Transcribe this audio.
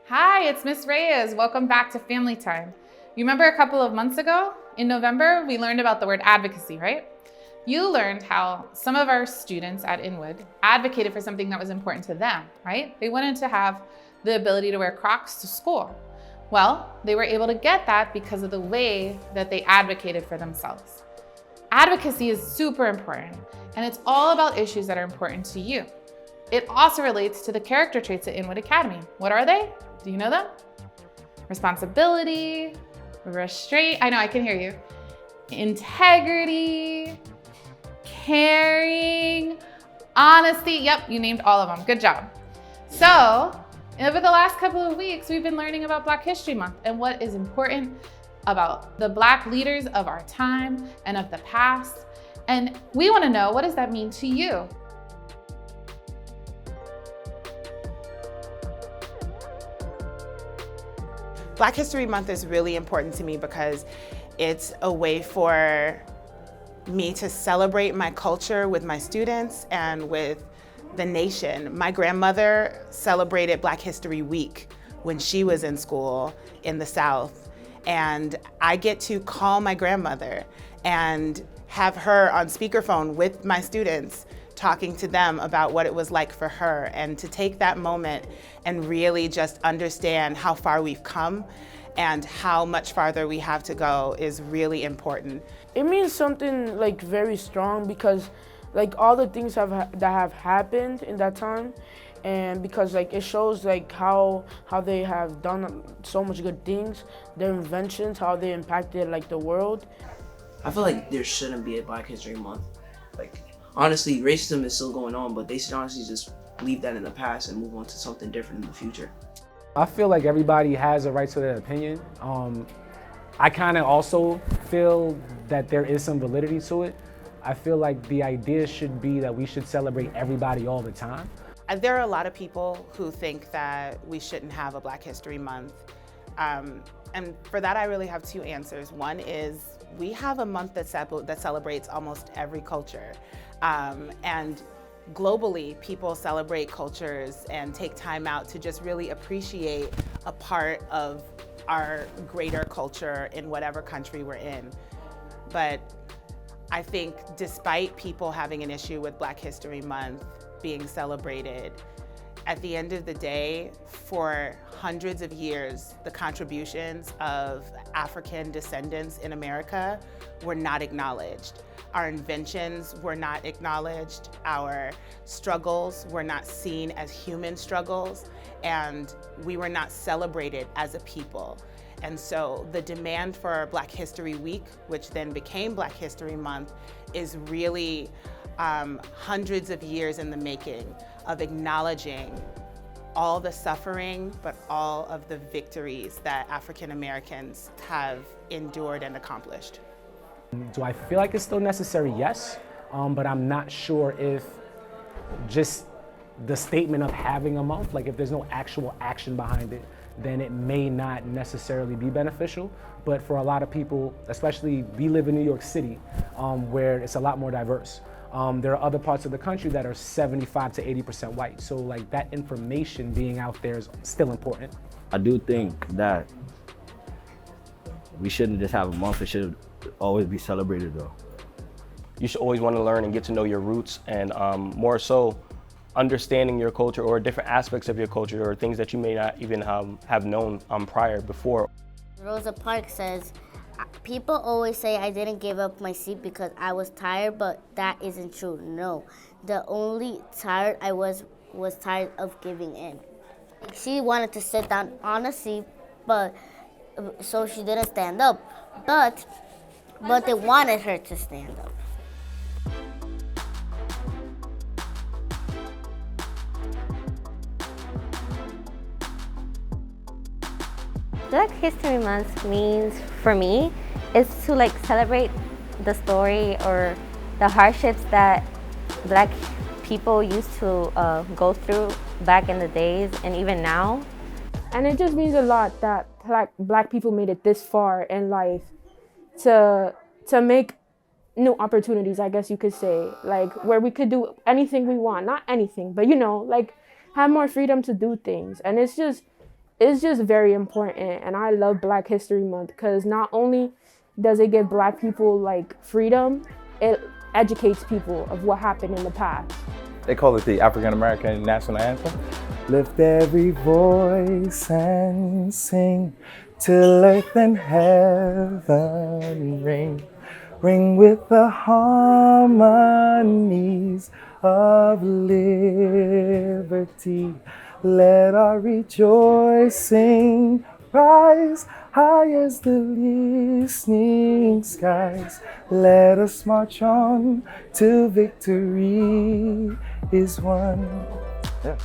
Hi, it's Miss Reyes. Welcome back to Family Time. You remember a couple of months ago, in November, we learned about the word advocacy, right? You learned how some of our students at Inwood advocated for something that was important to them, right? They wanted to have the ability to wear Crocs to school. Well, they were able to get that because of the way that they advocated for themselves. Advocacy is super important, and it's all about issues that are important to you. It also relates to the character traits at Inwood Academy. What are they? Do you know them? Responsibility, restraint, I know, I can hear you. Integrity, caring, honesty. Yep, you named all of them. Good job. So, over the last couple of weeks, we've been learning about Black History Month and what is important about the Black leaders of our time and of the past. And we want to know, what does that mean to you? Black History Month is really important to me because it's a way for me to celebrate my culture with my students and with the nation. My grandmother celebrated Black History Week when she was in school in the South. And I get to call my grandmother and have her on speakerphone with my students, talking to them about what it was like for her, and to take that moment and really just understand how far we've come and how much farther we have to go is really important. It means something like very strong because like all the things that have happened in that time, and because like it shows like how they have done so much good things, their inventions, how they impacted like the world. I feel like there shouldn't be a Black History Month. Like, honestly, racism is still going on, but they should honestly just leave that in the past and move on to something different in the future. I feel like everybody has a right to their opinion. I kind of also feel that there is some validity to it. I feel like the idea should be that we should celebrate everybody all the time. There are a lot of people who think that we shouldn't have a Black History Month. And for that, I really have two answers. One is we have a month that celebrates almost every culture. And globally, people celebrate cultures and take time out to just really appreciate a part of our greater culture in whatever country we're in. But I think despite people having an issue with Black History Month being celebrated, at the end of the day, for hundreds of years, the contributions of African descendants in America were not acknowledged. Our inventions were not acknowledged. Our struggles were not seen as human struggles, and we were not celebrated as a people. And so the demand for Black History Week, which then became Black History Month, is really hundreds of years in the making of acknowledging all the suffering, but all of the victories that African Americans have endured and accomplished. Do I feel like it's still necessary? Yes, but I'm not sure if just the statement of having a month, like if there's no actual action behind it, then it may not necessarily be beneficial. But for a lot of people, especially we live in New York City, where it's a lot more diverse. There are other parts of the country that are 75 to 80% white. So like that information being out there is still important. I do think that we shouldn't just have a month, it should always be celebrated though. You should always want to learn and get to know your roots, and more so understanding your culture or different aspects of your culture or things that you may not even have known prior before. Rosa Parks says, people always say I didn't give up my seat because I was tired, but that isn't true. No, the only tired I was tired of giving in. She wanted to sit down on a seat, but so she didn't stand up. But they wanted her to stand up. Black History Month means, for me, is to like celebrate the story or the hardships that Black people used to go through back in the days and even now. And it just means a lot that Black people made it this far in life to make new opportunities, I guess you could say, like where we could do anything we want, not anything, but you know, like have more freedom to do things. And it's just, it's just very important, and I love Black History Month because not only does it give Black people like freedom, it educates people of what happened in the past. They call it the African American National Anthem. Lift every voice and sing till earth and heaven ring. Ring with the harmonies of liberty. Let our rejoicing rise high as the listening skies. Let us march on till victory is won. Yeah.